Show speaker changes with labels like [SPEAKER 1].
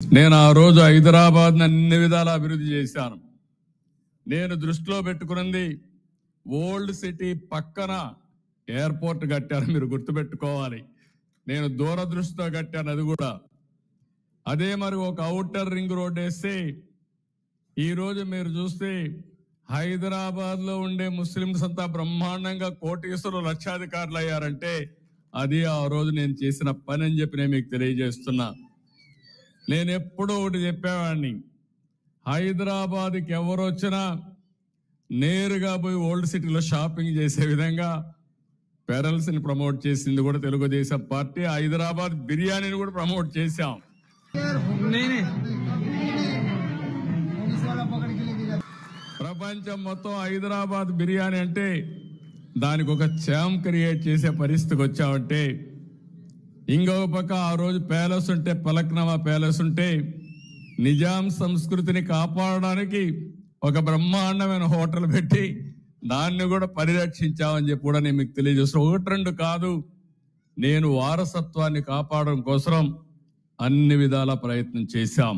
[SPEAKER 1] నేను ఆ రోజు హైదరాబాద్ని అన్ని విధాలా అభివృద్ధి చేశాను. నేను దృష్టిలో పెట్టుకున్నది ఓల్డ్ సిటీ పక్కన ఎయిర్పోర్ట్ కట్టాను. మీరు గుర్తుపెట్టుకోవాలి. నేను దూరదృష్టితో కట్టాను అది కూడా. అదే మరి ఒక ఔటర్ రింగ్ రోడ్ వేస్తే ఈరోజు మీరు చూస్తే హైదరాబాద్లో ఉండే ముస్లింస్ అంతా బ్రహ్మాండంగా కోటీశ్వరులు లక్షాధికారులు అయ్యారంటే అది ఆ రోజు నేను చేసిన పని అని చెప్పి నేను మీకు తెలియజేస్తున్నా. నేను ఎప్పుడూ ఒకటి చెప్పేవాడిని, హైదరాబాద్కి ఎవరు వచ్చినా నేరుగా పోయి ఓల్డ్ సిటీలో షాపింగ్ చేసే విధంగా పెరల్స్ని ప్రమోట్ చేసింది కూడా తెలుగుదేశం పార్టీ. హైదరాబాద్ బిర్యానీని కూడా ప్రమోట్ చేశాం. ప్రపంచం మొత్తం హైదరాబాద్ బిర్యానీ అంటే దానికి ఒక ఛామ్ క్రియేట్ చేసే పరిస్థితికి వచ్చామంటే, ఇంకొక పక్క ఆ రోజు ప్యాలెస్ ఉంటే, పలక్నామా ప్యాలెస్ ఉంటే నిజాం సంస్కృతిని కాపాడడానికి ఒక బ్రహ్మాండమైన హోటల్ పెట్టి దాన్ని కూడా పరిరక్షించామని చెప్పి కూడా నేను మీకు తెలియజేస్తాను. ఒకటి రెండు కాదు, నేను వారసత్వాన్ని కాపాడడం కోసం అన్ని విధాల ప్రయత్నం చేశాం.